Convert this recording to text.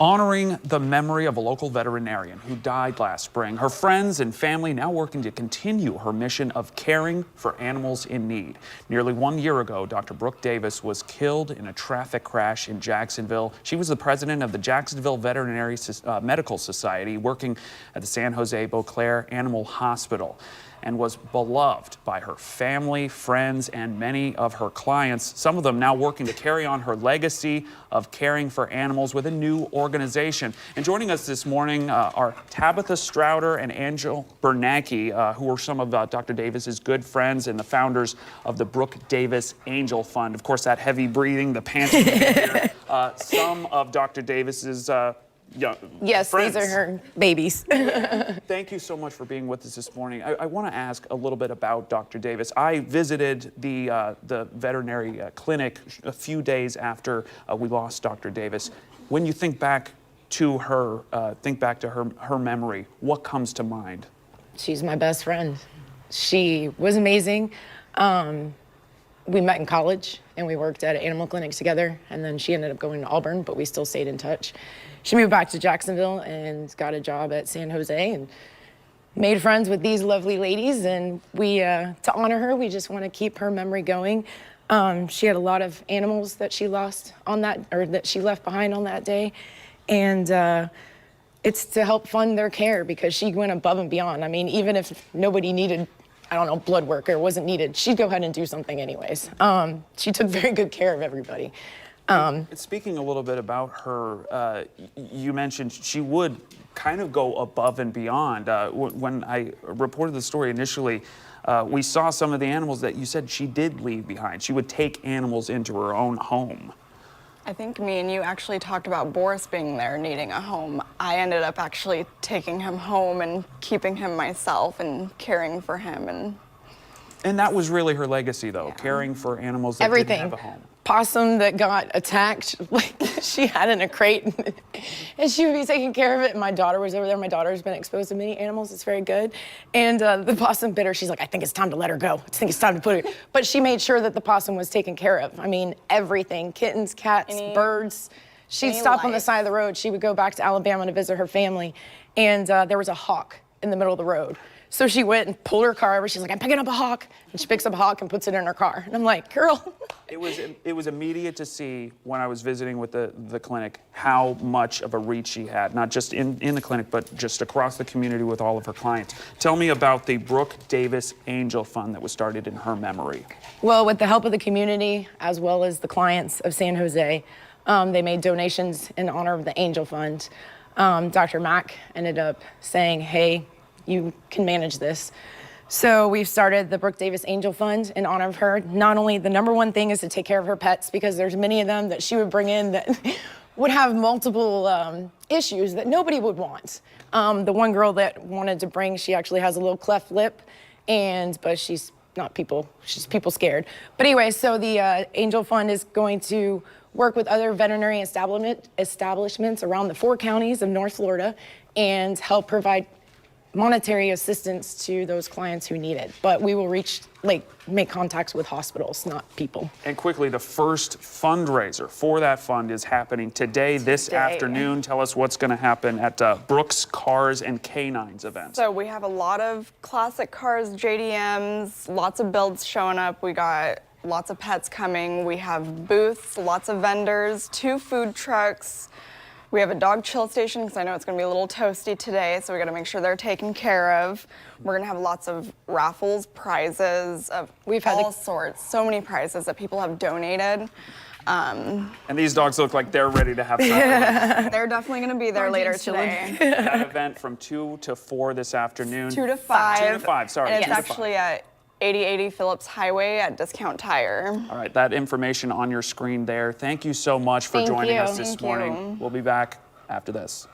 Honoring the memory of a local veterinarian who died last spring. Her friends and family now working to continue her mission of caring for animals in need. Nearly 1 year ago, Dr. Brooke Davis was killed in a traffic crash in Jacksonville. She was the president of the Jacksonville Veterinary Medical Society, working at the San Jose Beauclair Animal Hospital, and was beloved by her family, friends, and many of her clients, some of them now working to carry on her legacy of caring for animals with a new organization. And joining us this morning are Tabatha Strauder and Angel Biernacki, who are some of Dr. Davis's good friends and the founders of the Brooke Davis Angel Fund. Of course, that heavy breathing, the panting here, some of Dr. Davis's yes, friends. These are her babies. Thank you so much for being with us this morning. I want to ask a little bit about Dr. Davis. I visited the veterinary clinic a few days after we lost Dr. Davis. When you think back to her, her memory, what comes to mind? She's my best friend. She was amazing. We met in college and we worked at animal clinics together, and then she ended up going to Auburn, but we still stayed in touch. She moved back to Jacksonville and got a job at San Jose and made friends with these lovely ladies, and we, to honor her, we just want to keep her memory going. She had a lot of animals that she lost on that, or that she left behind on that day, and it's to help fund their care because she went above and beyond. I mean, even if nobody needed, I don't know, blood work or wasn't needed, she'd go ahead and do something anyways. She took very good care of everybody. Speaking a little bit about her, you mentioned she would kind of go above and beyond. When I reported the story initially, we saw some of the animals that you said she did leave behind. She would take animals into her own home. I think me and you actually talked about Boris being there, needing a home. I ended up actually taking him home and keeping him myself and caring for him. And that was really her legacy, though, yeah. Caring for animals that Everything. didn't have a home. Possum that got attacked, like she had in a crate, and she would be taking care of it. And my daughter was over there. My daughter's been exposed to many animals. It's very good. And the possum bit her. She's like, I think it's time to let her go. I think it's time to put her. But she made sure that the possum was taken care of. I mean, everything, kittens, cats, birds. She'd stop on the side of the road. She would go back to Alabama to visit her family. And there was a hawk in the middle of the road. So she went and pulled her car over. She's like, I'm picking up a hawk. And she picks up a hawk and puts it in her car. And I'm like, girl. It was immediate to see when I was visiting with the clinic how much of a reach she had, not just in the clinic, but just across the community with all of her clients. Tell me about the Brooke Davis Angel Fund that was started in her memory. Well, with the help of the community, as well as the clients of San Jose, they made donations in honor of the Angel Fund. Dr. Mack ended up saying, hey, you can manage this. So we've started the Brooke Davis Angel Fund in honor of her. Not only the number one thing is to take care of her pets, because there's many of them that she would bring in that would have multiple issues that nobody would want. The one girl that wanted to bring, she actually has a little cleft lip, but she's not people, she's people scared. But anyway, so the Angel Fund is going to work with other veterinary establishments around the 4 counties of North Florida and help provide monetary assistance to those clients who need it. But we will make contacts with hospitals, not people. And quickly, the first fundraiser for that fund is happening today, this afternoon. Tell us what's going to happen at Brooke's Cars and Canines event. So we have a lot of classic cars, JDMs, lots of builds showing up. We got lots of pets coming. We have booths, lots of vendors, 2 food trucks. We have a dog chill station because I know it's going to be a little toasty today, so we got to make sure they're taken care of. We're going to have lots of raffles, prizes of all sorts. So many prizes that people have donated. And these dogs look like they're ready to have fun. They're definitely going to be there later today. That event from 2 to 4 this afternoon. 2 to 5. 2 to 5, sorry. And it's actually at 8080 Phillips Highway at Discount Tire. All right, that information on your screen there. Thank you so much for joining us this morning. We'll be back after this.